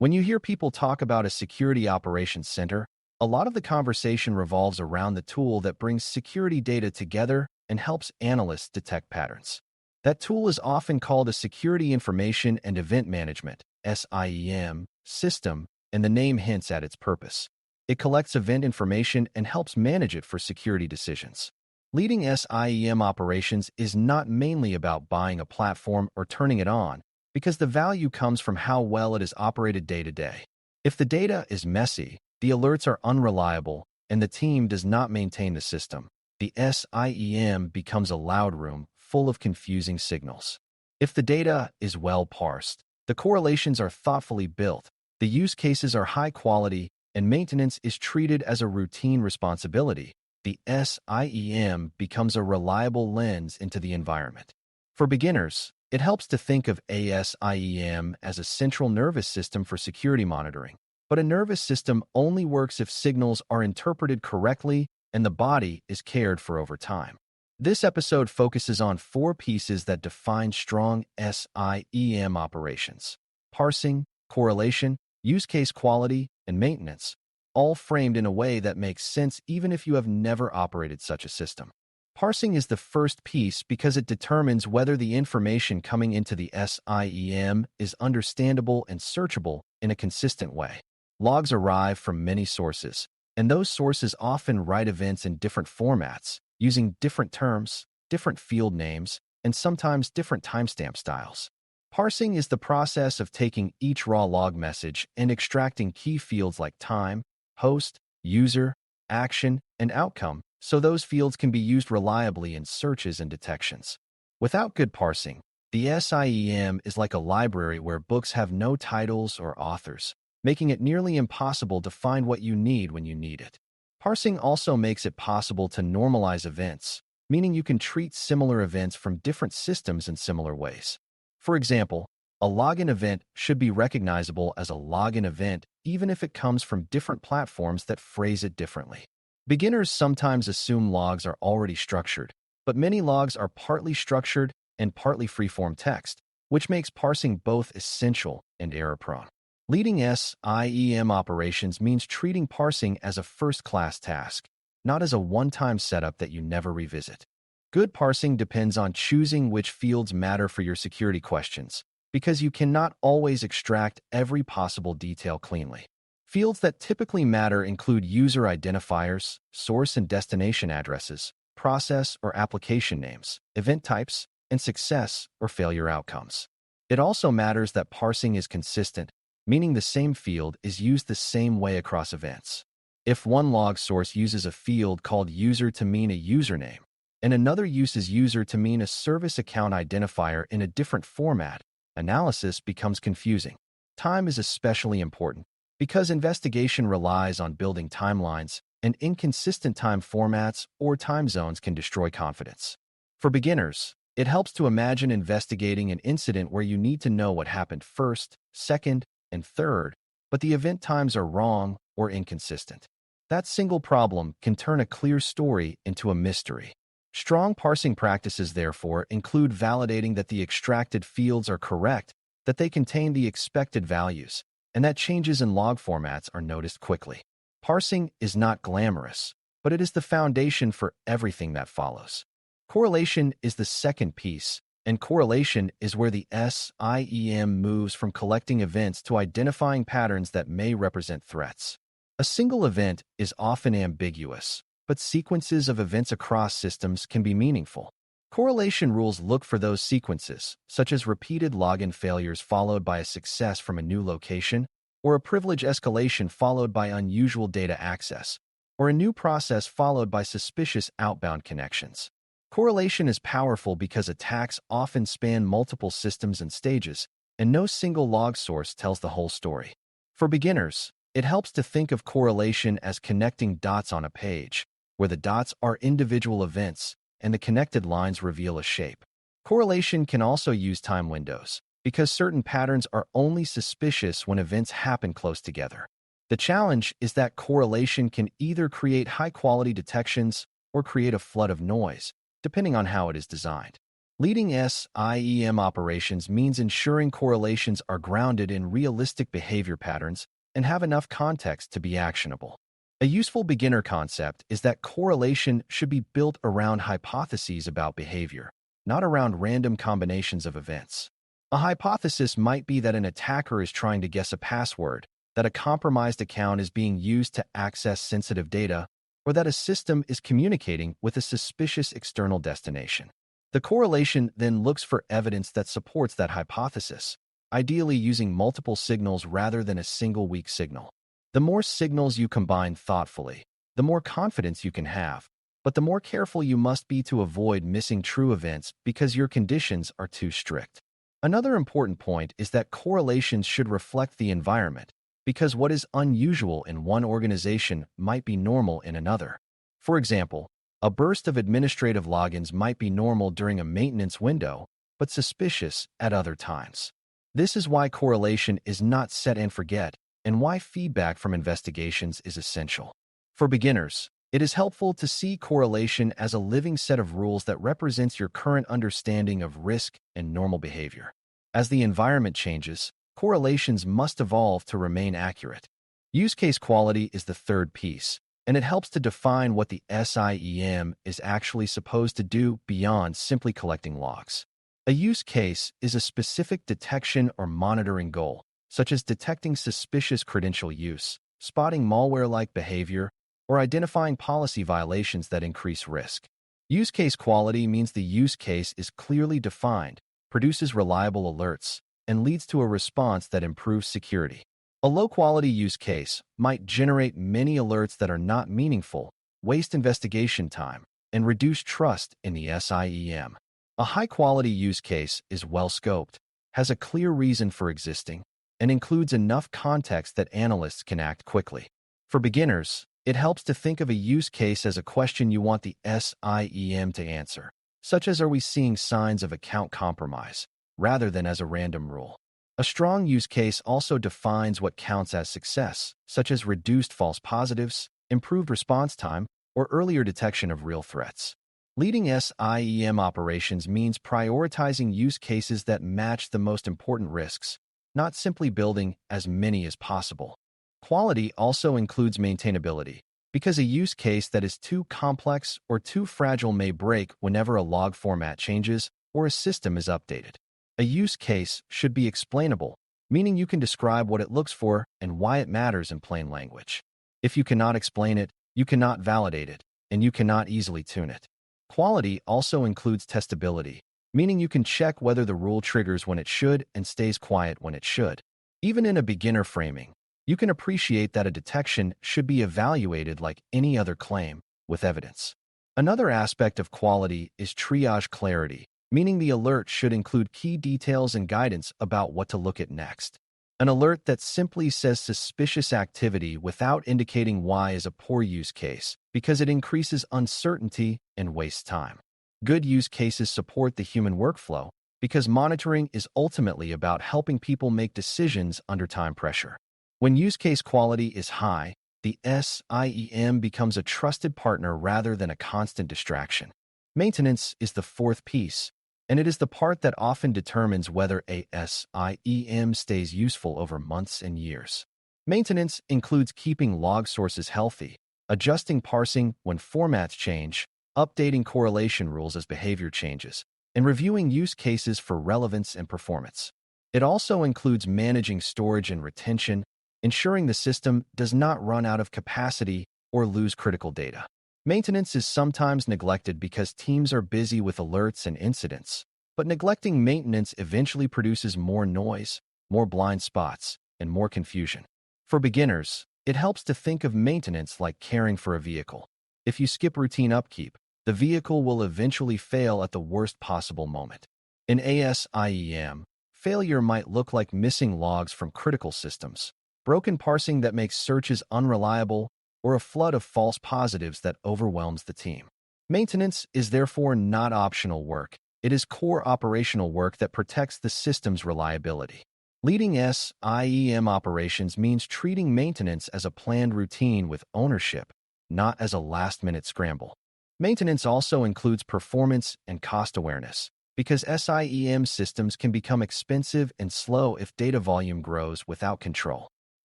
When you hear people talk about a security operations center, a lot of the conversation revolves around the tool that brings security data together and helps analysts detect patterns. That tool is often called a Security Information and Event Management (SIEM) system, and the name hints at its purpose. It collects event information and helps manage it for security decisions. Leading SIEM operations is not mainly about buying a platform or turning it on, because the value comes from how well it is operated day to day. If the data is messy, the alerts are unreliable, and the team does not maintain the system, the SIEM becomes a loud room full of confusing signals. If the data is well parsed, the correlations are thoughtfully built, the use cases are high quality, and maintenance is treated as a routine responsibility, the SIEM becomes a reliable lens into the environment. For beginners, it helps to think of a SIEM as a central nervous system for security monitoring. But a nervous system only works if signals are interpreted correctly and the body is cared for over time. This episode focuses on 4 pieces that define strong SIEM operations: parsing, correlation, use case quality, and maintenance, all framed in a way that makes sense even if you have never operated such a system. Parsing is the first piece because it determines whether the information coming into the SIEM is understandable and searchable in a consistent way. Logs arrive from many sources, and those sources often write events in different formats, using different terms, different field names, and sometimes different timestamp styles. Parsing is the process of taking each raw log message and extracting key fields like time, host, user, action, and outcome, so those fields can be used reliably in searches and detections. Without good parsing, the SIEM is like a library where books have no titles or authors, making it nearly impossible to find what you need when you need it. Parsing also makes it possible to normalize events, meaning you can treat similar events from different systems in similar ways. For example, a login event should be recognizable as a login event even if it comes from different platforms that phrase it differently. Beginners sometimes assume logs are already structured, but many logs are partly structured and partly free-form text, which makes parsing both essential and error-prone. Leading SIEM operations means treating parsing as a first-class task, not as a one-time setup that you never revisit. Good parsing depends on choosing which fields matter for your security questions, because you cannot always extract every possible detail cleanly. Fields that typically matter include user identifiers, source and destination addresses, process or application names, event types, and success or failure outcomes. It also matters that parsing is consistent, meaning the same field is used the same way across events. If one log source uses a field called user to mean a username, and another uses user to mean a service account identifier in a different format, analysis becomes confusing. Time is especially important because investigation relies on building timelines, and inconsistent time formats or time zones can destroy confidence. For beginners, it helps to imagine investigating an incident where you need to know what happened first, second, and third, but the event times are wrong or inconsistent. That single problem can turn a clear story into a mystery. Strong parsing practices, therefore, include validating that the extracted fields are correct, that they contain the expected values, and that changes in log formats are noticed quickly. Parsing is not glamorous, but it is the foundation for everything that follows. Correlation is the second piece, and correlation is where the SIEM moves from collecting events to identifying patterns that may represent threats. A single event is often ambiguous, but sequences of events across systems can be meaningful. Correlation rules look for those sequences, such as repeated login failures followed by a success from a new location, or a privilege escalation followed by unusual data access, or a new process followed by suspicious outbound connections. Correlation is powerful because attacks often span multiple systems and stages, and no single log source tells the whole story. For beginners, it helps to think of correlation as connecting dots on a page, where the dots are individual events and the connected lines reveal a shape. Correlation can also use time windows, because certain patterns are only suspicious when events happen close together. The challenge is that correlation can either create high-quality detections or create a flood of noise, depending on how it is designed. Leading SIEM operations means ensuring correlations are grounded in realistic behavior patterns and have enough context to be actionable. A useful beginner concept is that correlation should be built around hypotheses about behavior, not around random combinations of events. A hypothesis might be that an attacker is trying to guess a password, that a compromised account is being used to access sensitive data, or that a system is communicating with a suspicious external destination. The correlation then looks for evidence that supports that hypothesis, ideally using multiple signals rather than a single weak signal. The more signals you combine thoughtfully, the more confidence you can have, but the more careful you must be to avoid missing true events because your conditions are too strict. Another important point is that correlations should reflect the environment, because what is unusual in one organization might be normal in another. For example, a burst of administrative logins might be normal during a maintenance window, but suspicious at other times. This is why correlation is not set and forget, and why feedback from investigations is essential. For beginners, it is helpful to see correlation as a living set of rules that represents your current understanding of risk and normal behavior. As the environment changes, correlations must evolve to remain accurate. Use case quality is the third piece, and it helps to define what the SIEM is actually supposed to do beyond simply collecting logs. A use case is a specific detection or monitoring goal, such as detecting suspicious credential use, spotting malware-like behavior, or identifying policy violations that increase risk. Use case quality means the use case is clearly defined, produces reliable alerts, and leads to a response that improves security. A low-quality use case might generate many alerts that are not meaningful, waste investigation time, and reduce trust in the SIEM. A high-quality use case is well-scoped, has a clear reason for existing, and includes enough context that analysts can act quickly. For beginners, it helps to think of a use case as a question you want the SIEM to answer, such as, are we seeing signs of account compromise, rather than as a random rule. A strong use case also defines what counts as success, such as reduced false positives, improved response time, or earlier detection of real threats. Leading SIEM operations means prioritizing use cases that match the most important risks, not simply building as many as possible. Quality also includes maintainability, because a use case that is too complex or too fragile may break whenever a log format changes or a system is updated. A use case should be explainable, meaning you can describe what it looks for and why it matters in plain language. If you cannot explain it, you cannot validate it, and you cannot easily tune it. Quality also includes testability, meaning you can check whether the rule triggers when it should and stays quiet when it should. Even in a beginner framing, you can appreciate that a detection should be evaluated like any other claim, with evidence. Another aspect of quality is triage clarity, meaning the alert should include key details and guidance about what to look at next. An alert that simply says suspicious activity without indicating why is a poor use case, because it increases uncertainty and wastes time. Good use cases support the human workflow, because monitoring is ultimately about helping people make decisions under time pressure. When use case quality is high, the SIEM becomes a trusted partner rather than a constant distraction. Maintenance is the fourth piece, and it is the part that often determines whether a SIEM stays useful over months and years. Maintenance includes keeping log sources healthy, adjusting parsing when formats change, updating correlation rules as behavior changes, and reviewing use cases for relevance and performance. It also includes managing storage and retention, ensuring the system does not run out of capacity or lose critical data. Maintenance is sometimes neglected because teams are busy with alerts and incidents, but neglecting maintenance eventually produces more noise, more blind spots, and more confusion. For beginners, it helps to think of maintenance like caring for a vehicle. If you skip routine upkeep, the vehicle will eventually fail at the worst possible moment. In SIEM, failure might look like missing logs from critical systems, broken parsing that makes searches unreliable, or a flood of false positives that overwhelms the team. Maintenance is therefore not optional work. It is core operational work that protects the system's reliability. Leading SIEM operations means treating maintenance as a planned routine with ownership, not as a last-minute scramble. Maintenance also includes performance and cost awareness, because SIEM systems can become expensive and slow if data volume grows without control.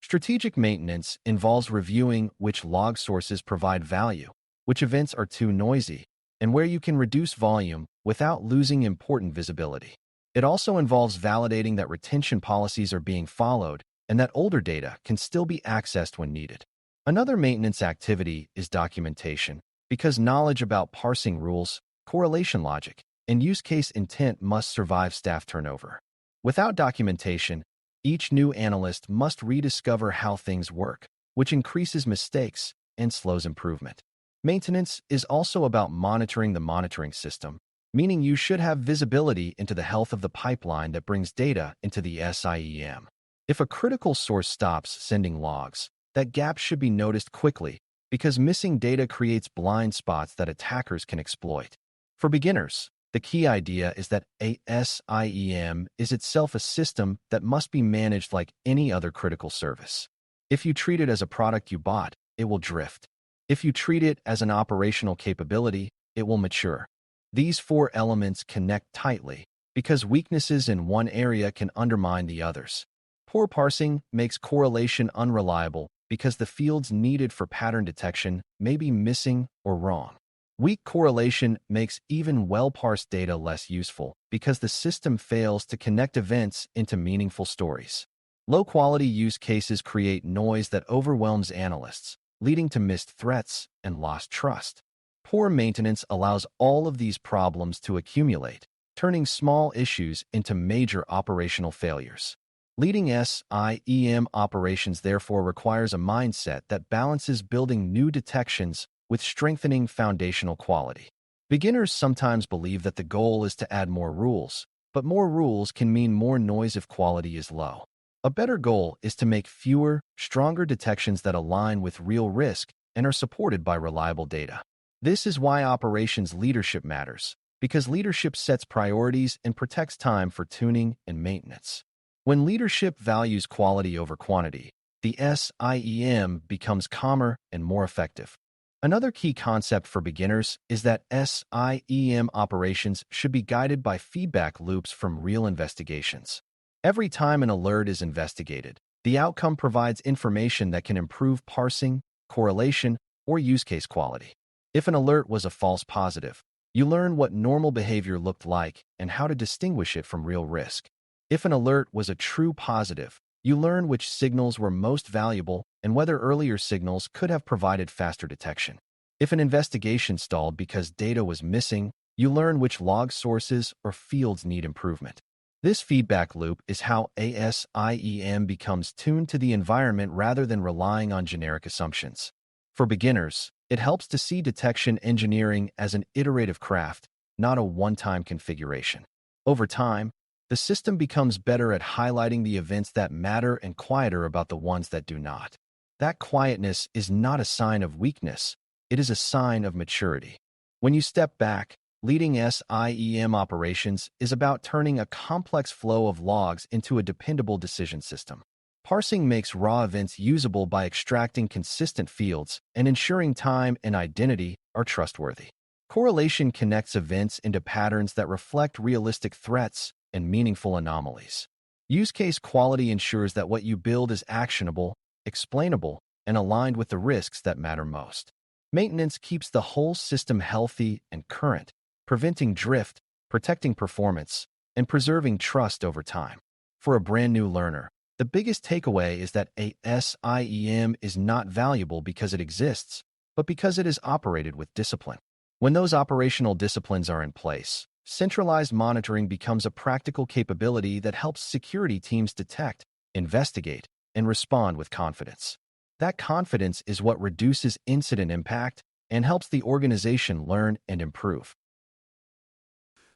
Strategic maintenance involves reviewing which log sources provide value, which events are too noisy, and where you can reduce volume without losing important visibility. It also involves validating that retention policies are being followed and that older data can still be accessed when needed. Another maintenance activity is documentation, because knowledge about parsing rules, correlation logic, and use case intent must survive staff turnover. Without documentation, each new analyst must rediscover how things work, which increases mistakes and slows improvement. Maintenance is also about monitoring the monitoring system, meaning you should have visibility into the health of the pipeline that brings data into the SIEM. If a critical source stops sending logs, that gap should be noticed quickly because missing data creates blind spots that attackers can exploit. For beginners, the key idea is that a SIEM is itself a system that must be managed like any other critical service. If you treat it as a product you bought, it will drift. If you treat it as an operational capability, it will mature. These four elements connect tightly because weaknesses in one area can undermine the others. Poor parsing makes correlation unreliable because the fields needed for pattern detection may be missing or wrong. Weak correlation makes even well-parsed data less useful because the system fails to connect events into meaningful stories. Low-quality use cases create noise that overwhelms analysts, leading to missed threats and lost trust. Poor maintenance allows all of these problems to accumulate, turning small issues into major operational failures. Leading SIEM operations therefore requires a mindset that balances building new detections with strengthening foundational quality. Beginners sometimes believe that the goal is to add more rules, but more rules can mean more noise if quality is low. A better goal is to make fewer, stronger detections that align with real risk and are supported by reliable data. This is why operations leadership matters, because leadership sets priorities and protects time for tuning and maintenance. When leadership values quality over quantity, the SIEM becomes calmer and more effective. Another key concept for beginners is that SIEM operations should be guided by feedback loops from real investigations. Every time an alert is investigated, the outcome provides information that can improve parsing, correlation, or use case quality. If an alert was a false positive, you learn what normal behavior looked like and how to distinguish it from real risk. If an alert was a true positive, you learn which signals were most valuable and whether earlier signals could have provided faster detection. If an investigation stalled because data was missing, you learn which log sources or fields need improvement. This feedback loop is how SIEM becomes tuned to the environment rather than relying on generic assumptions. For beginners, it helps to see detection engineering as an iterative craft, not a one-time configuration. Over time, the system becomes better at highlighting the events that matter and quieter about the ones that do not. That quietness is not a sign of weakness, it is a sign of maturity. When you step back, leading SIEM operations is about turning a complex flow of logs into a dependable decision system. Parsing makes raw events usable by extracting consistent fields and ensuring time and identity are trustworthy. Correlation connects events into patterns that reflect realistic threats and meaningful anomalies. Use case quality ensures that what you build is actionable, explainable, and aligned with the risks that matter most. Maintenance keeps the whole system healthy and current, preventing drift, protecting performance, and preserving trust over time. For a brand new learner, the biggest takeaway is that a SIEM is not valuable because it exists, but because it is operated with discipline. When those operational disciplines are in place, centralized monitoring becomes a practical capability that helps security teams detect, investigate, and respond with confidence. That confidence is what reduces incident impact and helps the organization learn and improve.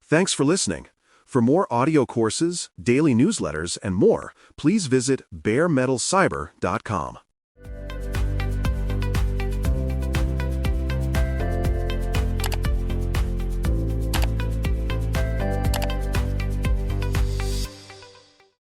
Thanks for listening. For more audio courses, daily newsletters, and more, please visit BareMetalCyber.com.